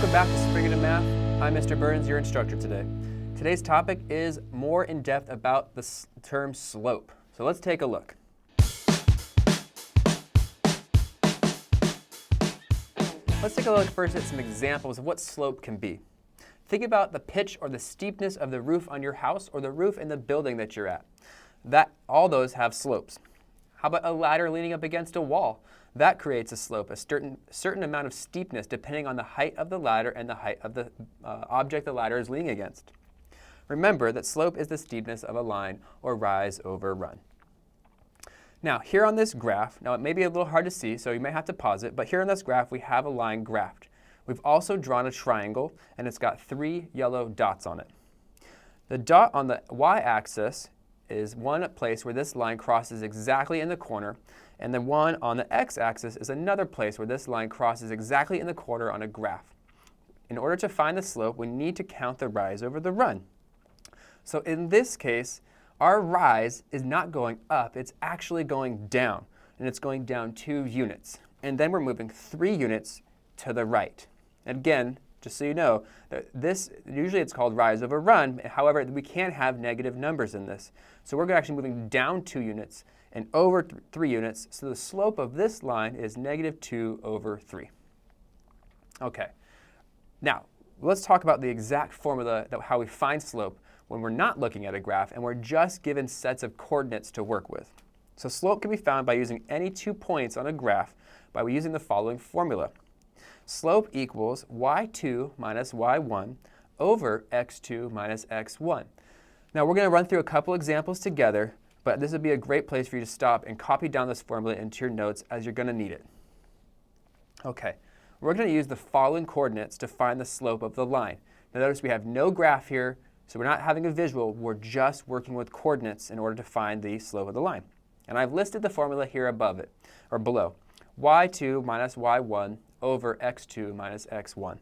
Welcome back to Spring Into Math. I'm Mr. Burns, your instructor today. Today's topic is more in depth about the term slope. So let's take a look. Let's take a look first at some examples of what slope can be. Think about the pitch or the steepness of the roof on your house or the roof in the building that you're at. All those have slopes. How about a ladder leaning up against a wall? That creates a slope, a certain amount of steepness depending on the height of the ladder and the height of the object the ladder is leaning against. Remember that slope is the steepness of a line or rise over run. Now here on this graph, now it may be a little hard to see, so you may have to pause it, but here on this graph we have a line graphed. We've also drawn a triangle and it's got 3 yellow dots on it. The dot on the y-axis is one place where this line crosses exactly in the corner, and the one on the x-axis is another place where this line crosses exactly in the corner on a graph. In order to find the slope, we need to count the rise over the run. So in this case, our rise is not going up, it's actually going down, and it's going down 2 units. And then we're moving 3 units to the right. And again, just so you know, usually it's called rise over run. However, we can't have negative numbers in this. So we're actually moving down 2 units and over 3 units. So the slope of this line is -2 over 3. Okay. Now, let's talk about the exact formula how we find slope when we're not looking at a graph and we're just given sets of coordinates to work with. So slope can be found by using any 2 points on a graph by using the following formula. Slope equals y2 minus y1 over x2 minus x1. Now we're going to run through a couple examples together, but this would be a great place for you to stop and copy down this formula into your notes as you're going to need it. Okay, we're going to use the following coordinates to find the slope of the line. Now notice we have no graph here, so we're not having a visual, we're just working with coordinates in order to find the slope of the line. And I've listed the formula here above it, or below. y2 minus y1 over x2 minus x1.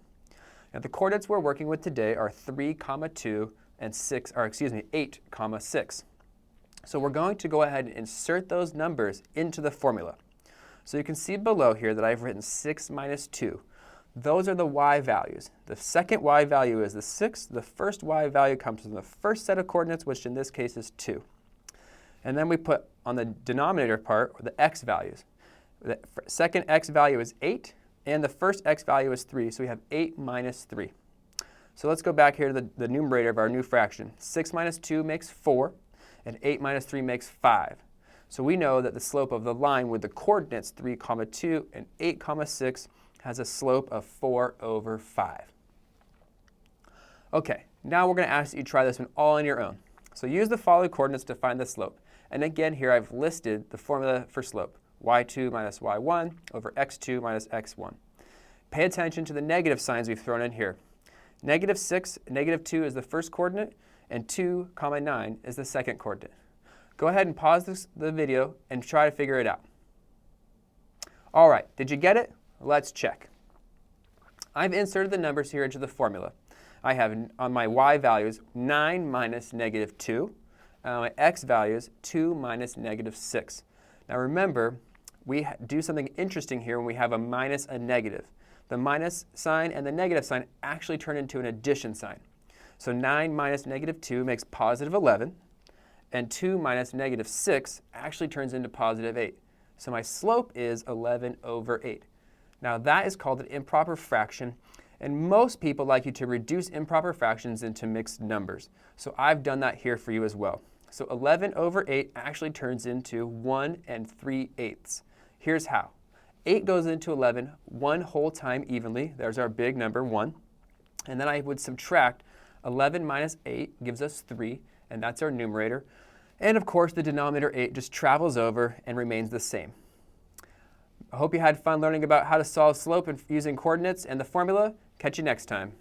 Now the coordinates we're working with today are 3, 2, and 8, 6. So we're going to go ahead and insert those numbers into the formula. So you can see below here that I've written 6 minus 2. Those are the y values. The second y value is the 6. The first y value comes from the first set of coordinates, which in this case is 2. And then we put on the denominator part the x values. The second x value is 8. And the first x value is 3, so we have 8 minus 3. So let's go back here to the numerator of our new fraction. 6 minus 2 makes 4, and 8 minus 3 makes 5. So we know that the slope of the line with the coordinates 3, 2, and 8, 6 has a slope of 4 over 5. Okay, now we're going to ask that you try this one all on your own. So use the following coordinates to find the slope. And again, here I've listed the formula for slope. y2 minus y1 over x2 minus x1. Pay attention to the negative signs we've thrown in here. -6, -2 is the first coordinate, and 2, 9 is the second coordinate. Go ahead and pause the video and try to figure it out. All right, did you get it? Let's check. I've inserted the numbers here into the formula. I have on my y values 9 minus -2, my x values 2 minus -6. Now remember, we do something interesting here when we have a minus a negative. The minus sign and the negative sign actually turn into an addition sign. So 9 minus -2 makes positive 11, and 2 minus -6 actually turns into positive 8. So my slope is 11 over 8. Now that is called an improper fraction, and most people like you to reduce improper fractions into mixed numbers. So I've done that here for you as well. So 11 over 8 actually turns into 1 3/8. Here's how. 8 goes into 11 one whole time evenly. There's our big number, 1. And then I would subtract 11 minus 8 gives us 3, and that's our numerator. And of course, the denominator 8 just travels over and remains the same. I hope you had fun learning about how to solve slope and using coordinates and the formula. Catch you next time.